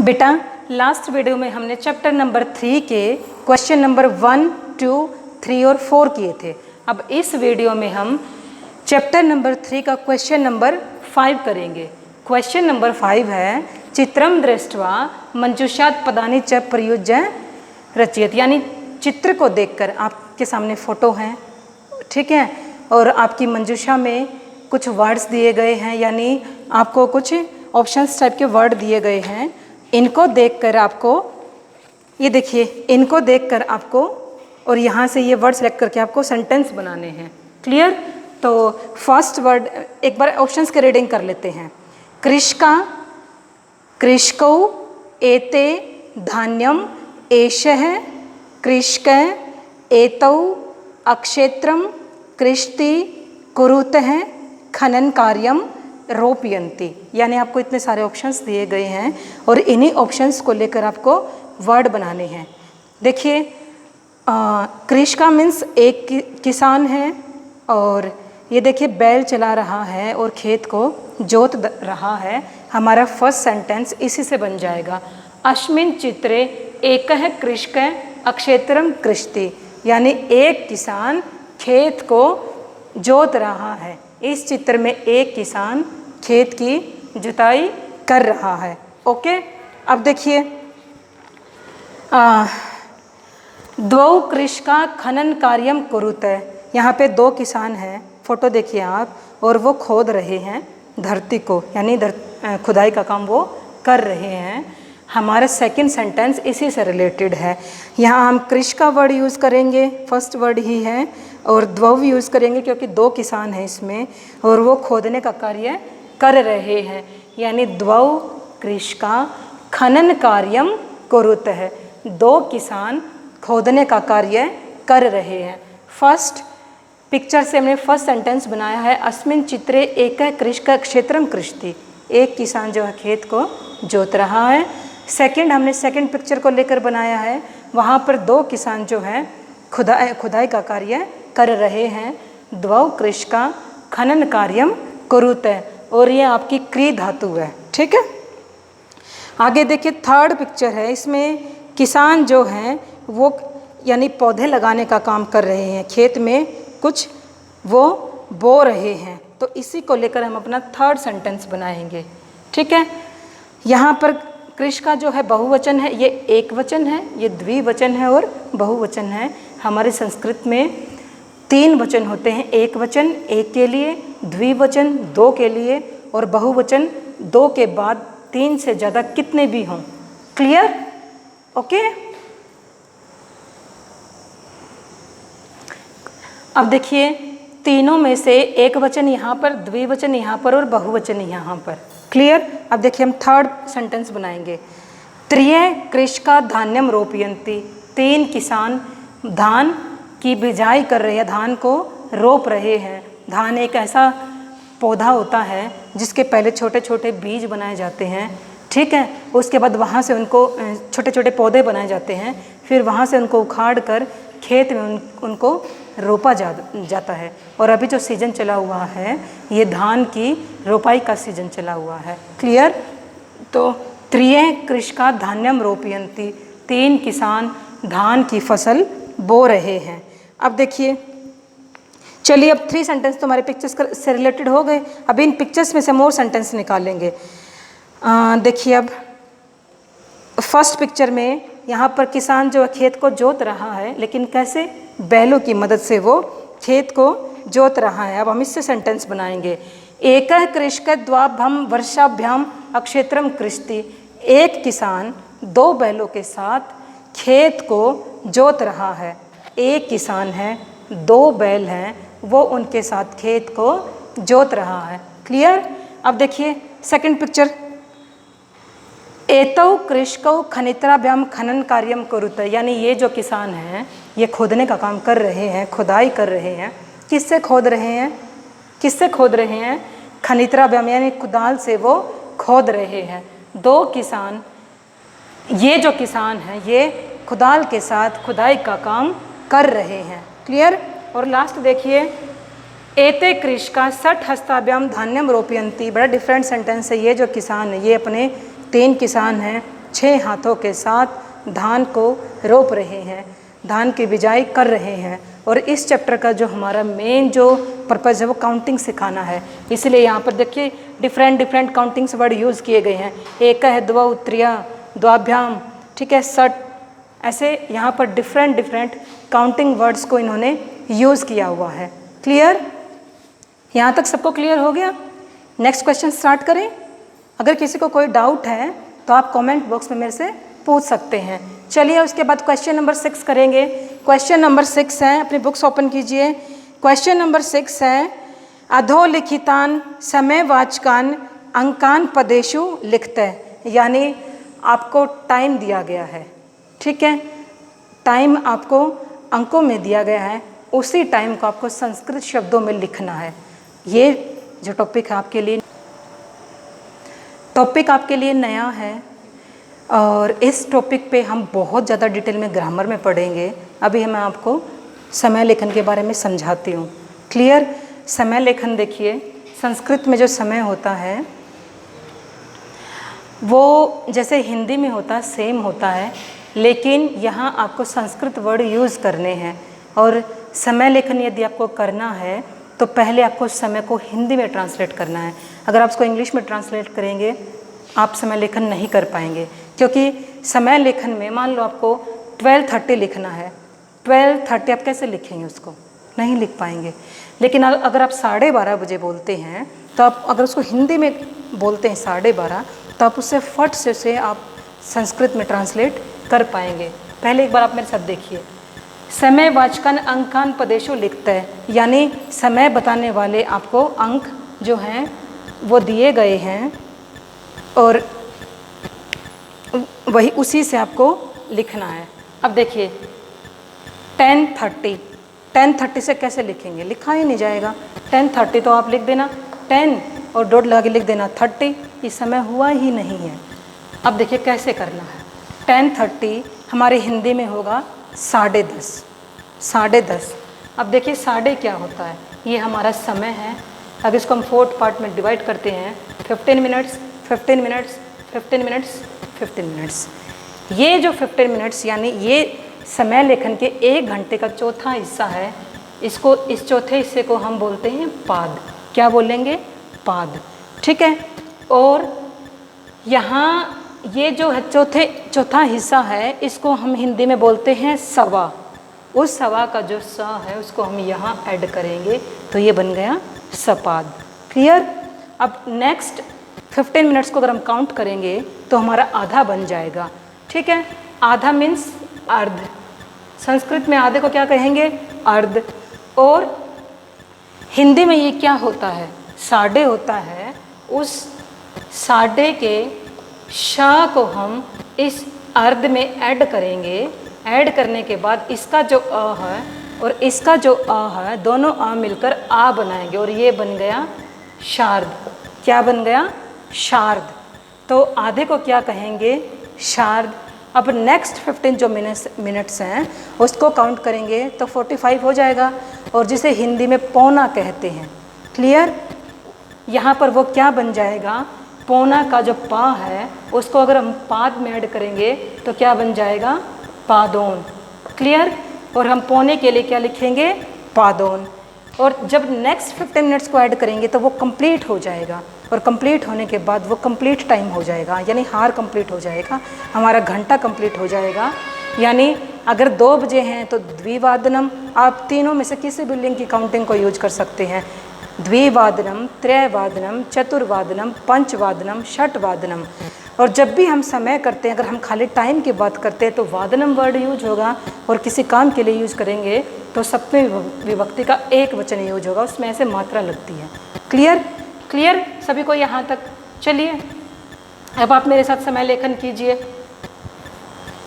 बेटा last video में हमने चैप्टर नंबर 3 के क्वेश्चन नंबर 1, 2, 3 और 4 किए थे। अब इस वीडियो में हम चैप्टर नंबर 3 का क्वेश्चन नंबर 5 करेंगे। क्वेश्चन नंबर 5 है चित्रम दृष्ट्वा मंजुषात् पदानि च प्रयुज्य रचयत, यानी चित्र को देखकर आपके सामने फ़ोटो हैं, ठीक है, और आपकी मंजुषा में कुछ वर्ड्स दिए गए हैं, यानी आपको कुछ ऑप्शंस टाइप के वर्ड दिए गए हैं। इनको देखकर आपको, ये देखिए, इनको देखकर आपको और यहाँ से ये वर्ड सेलेक्ट करके आपको सेंटेंस बनाने हैं। क्लियर? तो फर्स्ट वर्ड एक बार ऑप्शंस के रीडिंग कर लेते हैं। कृषका, कृषकौ, एते, धान्यम, एषः, कृषक, एतौ, अक्षेत्रम, कृषति, कुरुतः, खनन कार्यम, रोपयन्ति। यानी आपको इतने सारे ऑप्शंस दिए गए हैं और इन्हीं ऑप्शंस को लेकर आपको वर्ड बनाने हैं। देखिए, कृषका मीन्स एक किसान है और ये देखिए बैल चला रहा है और खेत को जोत रहा है। हमारा फर्स्ट सेंटेंस इसी से बन जाएगा। अस्मिन् चित्रे एकः कृषकः अक्षेत्रम कृषति, यानी एक किसान खेत को जोत रहा है। इस चित्र में एक किसान खेत की जुताई कर रहा है। ओके, अब देखिए, द्वौ कृषका खनन कार्यम कुरुते, यहाँ पे दो किसान हैं, फोटो देखिए आप, और वो खोद रहे हैं धरती को, यानी खुदाई का काम वो कर रहे हैं। हमारा सेकंड सेंटेंस इसी से रिलेटेड है। यहाँ हम कृष का वर्ड यूज़ करेंगे, फर्स्ट वर्ड ही है, और द्वौ यूज़ करेंगे क्योंकि दो किसान हैं इसमें और वो खोदने का कार्य कर रहे हैं, यानी द्वौ कृषका खनन कार्यम कुरुतः, दो किसान खोदने का कार्य कर रहे हैं। फर्स्ट पिक्चर से हमने फर्स्ट सेंटेंस बनाया है, अस्मिन् चित्रे एकः कृषकः क्षेत्रम कृषति, एक किसान जो है खेत को जोत रहा है। सेकंड हमने सेकंड पिक्चर को लेकर बनाया है, वहाँ पर दो किसान जो है खुदाई का कार्य कर रहे हैं। द्वौ कृषका खनन कार्यम कुरुते, और ये आपकी क्री धातु है, ठीक है। आगे देखिए, थर्ड पिक्चर है, इसमें किसान जो हैं वो यानी पौधे लगाने का काम कर रहे हैं, खेत में कुछ वो बो रहे हैं। तो इसी को लेकर हम अपना थर्ड सेंटेंस बनाएंगे, ठीक है। यहाँ पर कृष का जो है बहुवचन है, ये एक वचन है, ये द्विवचन है और बहुवचन है। हमारे संस्कृत में तीन वचन होते हैं, एक वचन एक के लिए, द्विवचन दो के लिए, और बहुवचन दो के बाद तीन से ज़्यादा कितने भी हों। क्लियर? ओके। अब देखिए, तीनों में से एक वचन यहाँ पर, द्विवचन यहाँ पर और बहुवचन यहाँ पर। क्लियर? अब देखिए, हम थर्ड सेंटेंस बनाएंगे। त्रिय कृषका धान्यम रोपयन्ति, तीन किसान धान की बिजाई कर रहे हैं, धान को रोप रहे हैं। धान एक ऐसा पौधा होता है जिसके पहले छोटे छोटे बीज बनाए जाते हैं, ठीक है। उसके बाद वहाँ से उनको छोटे छोटे पौधे बनाए जाते हैं, फिर वहाँ से उनको उखाड़ कर खेत में उनको रोपा जाता है। और अभी जो सीज़न चला हुआ है, ये धान की रोपाई का सीज़न चला हुआ है। क्लियर? तो त्रिय कृषका धान्यम रोपयन्ति, तीन किसान धान की फसल बो रहे हैं। अब देखिए, चलिए, अब थ्री सेंटेंस तो हमारे पिक्चर्स से रिलेटेड हो गए। अब इन पिक्चर्स में से मोर सेंटेंस निकालेंगे। देखिए, अब फर्स्ट पिक्चर में यहाँ पर किसान जो खेत को जोत रहा है, लेकिन कैसे? बैलों की मदद से वो खेत को जोत रहा है। अब हम इससे सेंटेंस बनाएंगे। एकः कृषकः द्वाभ्याम वर्षाभ्याम अक्षेत्रम कृषति, एक किसान दो बैलों के साथ खेत को जोत रहा है। एक किसान है, दो बैल हैं, वो उनके साथ खेत को जोत रहा है। क्लियर? अब देखिए सेकंड पिक्चर। एतौ कृषकौ खनित्राभ्याम खनन कार्यम कुरुते, यानी ये जो किसान हैं ये खोदने का काम कर रहे हैं, खुदाई कर रहे हैं। किससे खोद रहे हैं? किससे खोद रहे हैं? खनित्राभ्याम, यानी कुदाल से वो खोद रहे हैं। दो किसान, ये जो किसान हैं ये कुदाल के साथ खुदाई का काम कर रहे हैं। क्लियर? और लास्ट देखिए, एते कृषका षट् हस्ताभ्याम धान्यम रोपयन्ति, बड़ा डिफरेंट सेंटेंस है। ये जो किसान है, ये अपने तीन किसान हैं, 6 हाथों के साथ धान को रोप रहे हैं, धान की बिजाई कर रहे हैं। और इस चैप्टर का जो हमारा मेन जो पर्पज़ है वो काउंटिंग सिखाना है, इसलिए यहाँ पर देखिए डिफरेंट काउंटिंग्स वर्ड यूज़ किए गए हैं। एक है द्वौ, त्रिया, द्वाभ्याम, ठीक है, षट, ऐसे यहाँ पर डिफरेंट काउंटिंग वर्ड्स को इन्होंने यूज़ किया हुआ है। क्लियर? यहाँ तक सबको क्लियर हो गया? नेक्स्ट क्वेश्चन स्टार्ट करें। अगर किसी को कोई डाउट है तो आप कमेंट बॉक्स में मेरे से पूछ सकते हैं। चलिए उसके बाद क्वेश्चन नंबर 6 करेंगे। क्वेश्चन नंबर 6 है, अपनी बुक्स ओपन कीजिए। क्वेश्चन नंबर 6 है, अधोलिखितान समयवाचकान अंकान पदेषु लिखते, यानी आपको टाइम दिया गया है, ठीक है, टाइम आपको अंकों में दिया गया है, उसी टाइम को आपको संस्कृत शब्दों में लिखना है। ये जो टॉपिक है आपके लिए नया है और इस टॉपिक पे हम बहुत ज़्यादा डिटेल में ग्रामर में पढ़ेंगे। अभी मैं आपको समय लेखन के बारे में समझाती हूँ। क्लियर? समय लेखन देखिए, संस्कृत में जो समय होता है वो जैसे हिंदी में होता है सेम होता है, लेकिन यहाँ आपको संस्कृत वर्ड यूज़ करने हैं। और समय लेखन यदि आपको करना है तो पहले आपको समय को हिंदी में ट्रांसलेट करना है। अगर आप उसको इंग्लिश में ट्रांसलेट करेंगे आप समय लेखन नहीं कर पाएंगे, क्योंकि समय लेखन में मान लो आपको 12:30 लिखना है, 12:30 आप कैसे लिखेंगे? उसको नहीं लिख पाएंगे। लेकिन अगर आप 12:30 बजे बोलते हैं तो आप अगर उसको हिंदी में बोलते हैं 12:30, तो आप उससे फट से उसे आप संस्कृत में ट्रांसलेट कर पाएंगे। पहले एक बार आप मेरे साथ देखिए, समय वाचकान अंकान पदेशु लिखता है, यानी समय बताने वाले आपको अंक जो हैं वो दिए गए हैं और वही उसी से आपको लिखना है। अब देखिए 10:30 से कैसे लिखेंगे? लिखा ही नहीं जाएगा। 10:30 तो आप लिख देना 10 और डॉट लगा के लिख देना 30, ये समय हुआ ही नहीं है। अब देखिए कैसे करना है। 10:30 हमारे हिंदी में होगा 10:30। अब देखिए साढ़े क्या होता है? ये हमारा समय है। अब इसको हम 4 पार्ट में डिवाइड करते हैं, 15 मिनट्स, 15 मिनट्स, 15 मिनट्स, 15 मिनट्स। ये जो 15 मिनट्स यानी ये समय लेखन के 1 घंटे का चौथा हिस्सा है। इसको, इस चौथे हिस्से को हम बोलते हैं पाद। क्या बोलेंगे? पाद, ठीक है। और यहाँ ये जो है चौथा हिस्सा है, इसको हम हिंदी में बोलते हैं सवा। उस सवा का जो स है उसको हम यहाँ ऐड करेंगे तो ये बन गया सपाद। क्लियर? अब नेक्स्ट 15 मिनट्स को अगर हम काउंट करेंगे तो हमारा आधा बन जाएगा, ठीक है। आधा मीन्स अर्ध। संस्कृत में आधे को क्या कहेंगे? अर्ध। और हिंदी में ये क्या होता है? साढ़े होता है। उस साढ़े के श को हम इस अर्ध में ऐड करेंगे। ऐड करने के बाद इसका जो अ है और इसका जो अ है, दोनों अ मिलकर आ बनाएंगे और ये बन गया शार्द। क्या बन गया? शार्द। तो आधे को क्या कहेंगे? शार्द। अब नेक्स्ट 15 जो मिनट्स हैं उसको काउंट करेंगे तो 45 हो जाएगा, और जिसे हिंदी में पौना कहते हैं। क्लियर? यहाँ पर वो क्या बन जाएगा? पौना का जो पा है उसको अगर हम पाद में ऐड करेंगे तो क्या बन जाएगा? पादोन। क्लियर? और हम पौने के लिए क्या लिखेंगे? पादोन। और जब नेक्स्ट 15 मिनट्स को ऐड करेंगे तो वो कंप्लीट हो जाएगा, और कंप्लीट होने के बाद वो कंप्लीट टाइम हो जाएगा, यानी हार कंप्लीट हो जाएगा, हमारा घंटा कंप्लीट हो जाएगा। यानी अगर 2 बजे हैं तो द्विवादनम, आप तीनों में से किसी भी लिंग की काउंटिंग को यूज कर सकते हैं। द्विवादनम, त्रयवादनम, चतुर्वादनम, पंचवादनम, षटवादनम। और जब भी हम समय करते हैं, अगर हम खाली टाइम की बात करते हैं तो वादनम वर्ड यूज होगा, और किसी काम के लिए यूज करेंगे तो सप्तमी विभक्ति का एक वचन यूज होगा, उसमें ऐसे मात्रा लगती है। क्लियर? क्लियर सभी को यहाँ तक? चलिए अब आप मेरे साथ समय लेखन कीजिए।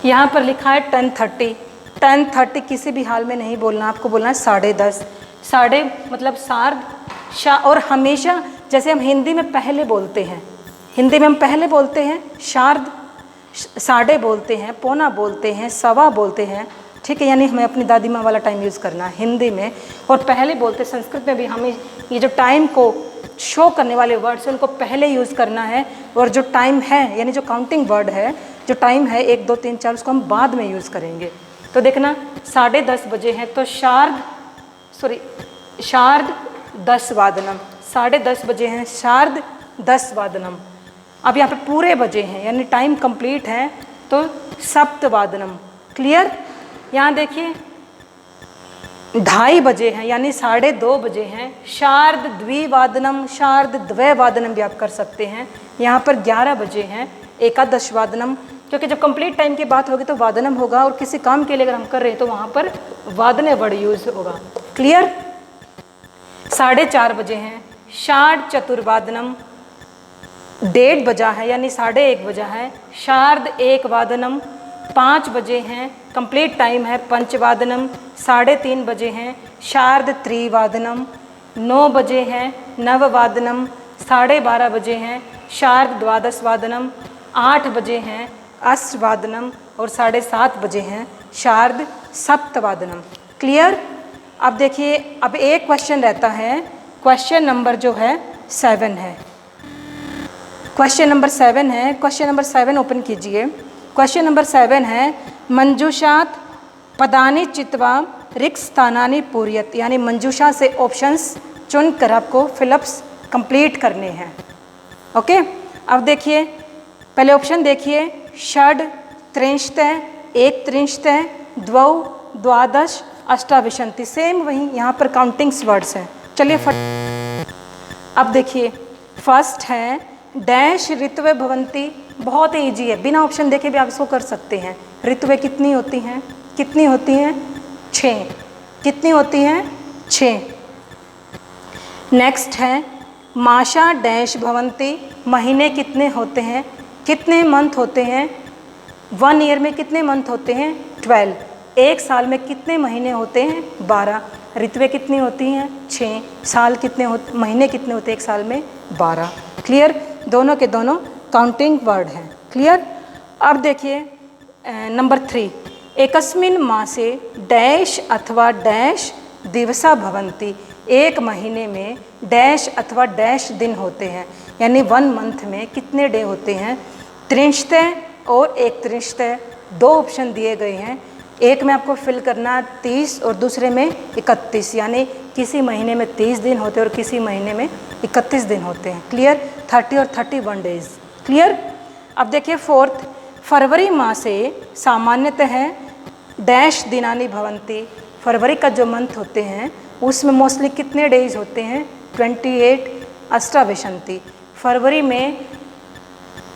यहाँ पर लिखा है 10:30। 10:30 किसी भी हाल में नहीं बोलना, आपको बोलना है 10:30। साढ़े मतलब सार्ध, और हमेशा जैसे हम हिंदी में पहले बोलते हैं, हिंदी में हम पहले बोलते हैं शार्द, साढ़े बोलते हैं, पौना बोलते हैं, सवा बोलते हैं, ठीक है। यानी हमें अपनी दादी माँ वाला टाइम यूज़ करना है हिंदी में, और पहले बोलते। संस्कृत में भी हमें ये जो टाइम को शो करने वाले वर्ड्स हैं उनको पहले यूज़ करना है, और जो टाइम है यानी जो काउंटिंग वर्ड है जो टाइम है 1 2 3 4 उसको हम बाद में यूज़ करेंगे। तो देखना 10:30 बजे हैं तो शार्द 10 वादनम, 10:30 बजे हैं शार्द 10 वादनम। अब यहाँ पे पूरे बजे हैं यानी टाइम कंप्लीट है तो सप्तवादनम। क्लियर? यहाँ देखिए 2:30 बजे हैं यानी 2:30 बजे हैं, शार्द द्विवादनम, शार्द द्वैवादनम भी आप कर सकते हैं। यहाँ पर 11 बजे हैं एकादश वादनम, क्योंकि जब कंप्लीट टाइम की बात होगी तो वादनम होगा और किसी काम के लिए अगर हम कर रहे हैं तो वहाँ पर वादने वर्ड यूज होगा। क्लियर? 4:30 बजे हैं शार्द चतुर्वादनम, 1:30 बजा है यानी 1:30 बजा है, शार्द 1 वादनम। 5 बजे हैं कंप्लीट टाइम है पंचवादनम, 3:30 बजे हैं शार्द त्रिवादनम। 9 बजे हैं नववादनम, 12:30 बजे हैं शार्द द्वादशवादनम। 8 बजे हैं अष्टवादनम और 7:30 बजे हैं शार्द सप्तवादनम। क्लियर? अब देखिए अब एक क्वेश्चन रहता है, क्वेश्चन नंबर जो है 7 है। क्वेश्चन नंबर 7 है, क्वेश्चन नंबर 7 ओपन कीजिए। क्वेश्चन नंबर 7 है मंजूषात पदानि चित्वा रिक्त स्थानानि पूर्यत, यानी मंजूषा से ऑप्शंस चुनकर आपको फिलअप्स कंप्लीट करने हैं। ओके, अब देखिए पहले ऑप्शन देखिए, षड त्रिंशतः, एक त्रिंशतः, द्वौ, द्वादश, अष्टाविंशति। सेम वही यहाँ पर काउंटिंग्स वर्ड्स हैं। चलिए अब देखिए फर्स्ट है डैश ऋतुवे भवंती, बहुत ही ईजी है, बिना ऑप्शन देखे भी आप इसको कर सकते हैं। ऋतुवे कितनी होती हैं? कितनी होती हैं? 6। कितनी होती हैं? 6। नेक्स्ट है माशा डैश भवंती, महीने कितने होते हैं? कितने मंथ होते हैं? 1 ईयर में कितने मंथ होते हैं? 12। एक साल में कितने महीने होते हैं? 12। ऋतुवें कितनी होती हैं? 6। साल कितने होते, महीने कितने होते हैं एक साल में? 12। क्लियर? दोनों के दोनों काउंटिंग वर्ड हैं। क्लियर? अब देखिए नंबर 3, एकस्मिन मासे डैश अथवा डैश दिवसा भवंती, एक महीने में डैश अथवा डैश दिन होते हैं, यानी 1 मंथ में कितने डे होते हैं? त्रिंशतः और एक त्रिंशतः। 2 ऑप्शन दिए गए हैं, एक में आपको फिल करना 30 और दूसरे में 31, यानी किसी महीने में 30 दिन होते हैं और किसी महीने में 31 दिन होते हैं। क्लियर? 30 और 31 डेज। क्लियर? अब देखिए 4th, फरवरी माह से सामान्यतः डैश दिनानि भवंती, फरवरी का जो मंथ होते हैं उसमें मोस्टली कितने डेज होते हैं? 28 अष्टाविंशति। फरवरी में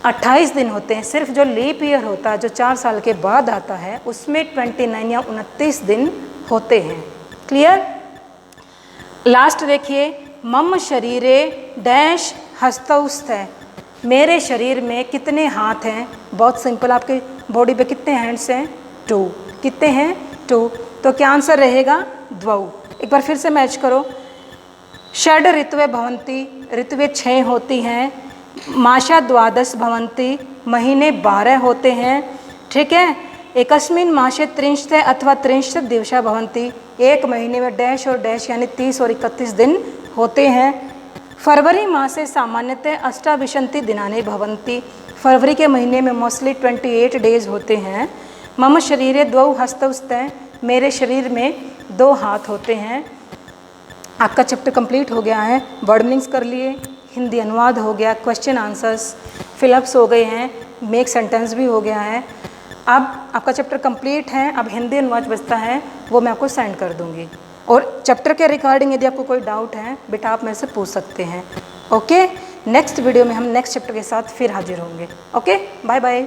28 दिन होते हैं, सिर्फ जो लीप ईयर होता है जो 4 साल के बाद आता है उसमें 29 या 29 दिन होते हैं। क्लियर? लास्ट देखिए मम शरीरे डैश हस्तौस्थ है, मेरे शरीर में कितने हाथ हैं? बहुत सिंपल, आपके बॉडी पे कितने हैंड्स हैं? 2। कितने हैं? 2। तो क्या आंसर रहेगा? द्वौ। एक बार फिर से मैच करो। षड ऋतुवे भवंती, ऋतुवें 6 होती हैं। माशा द्वादश भवंती, महीने 12 होते हैं। ठीक है? एकस्मिन मासे त्रिंशतः अथवा त्रिंशत दिवसा भवंती, एक महीने में डैश और डैश यानी 30 और 31 दिन होते हैं। फरवरी माह से सामान्यतः अष्टाविंशति दिनानि भवंती, फरवरी के महीने में मोस्टली 28 डेज होते हैं। मम शरीरे द्वौ हस्तौ स्तः, मेरे शरीर में 2 हाथ होते हैं। आपका चैप्टर कंप्लीट हो गया है, वर्ड मीनिंग्स कर लिए, हिंदी अनुवाद हो गया, क्वेश्चन आंसर्स फिलअप्स हो गए हैं, मेक सेंटेंस भी हो गया है। अब आपका चैप्टर कंप्लीट है, अब हिंदी अनुवाद बचता है, वो मैं आपको सेंड कर दूंगी। और चैप्टर के रिगार्डिंग यदि आपको कोई डाउट है बेटा आप मेरे से पूछ सकते हैं। ओके, नेक्स्ट वीडियो में हम नेक्स्ट चैप्टर के साथ फिर हाजिर होंगे। Okay, bye bye.